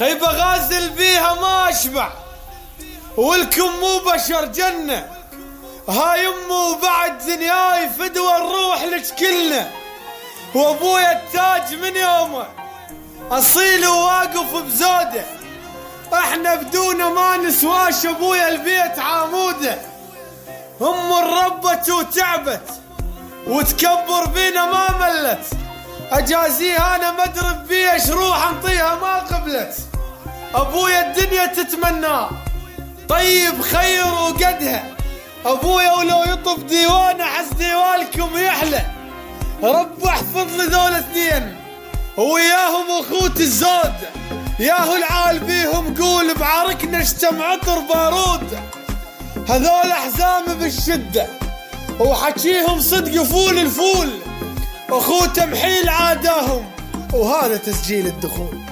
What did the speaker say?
خيبة غازل بيها ما اشبع، والكم مو بشر جنة. هاي امه وبعد دنياي فدوى الروح لك كلنا. وابويا التاج من يومه اصيل وواقف بزوده. احنا بدونه ما نسواش، ابويا البيت عاموده. امه ربت وتعبت وتكبر بينا ما ملت. اجازيها انا مدرب بيه شروح انطيها ما قبلت. ابويا الدنيا تتمناه طيب خير وقدها. ابويا ولو يطب ديوان احس ديوانكم يحلى. رب احفظ لي ذول اثنين وياهم اخوت الزود. ياهو العال بيهم قول بعاركنا اشتم عطر بارود. هذول احزام بالشده وحكيهم صدق فول الفول. اخو تمحيل عاداهم وهذا تسجيل الدخول.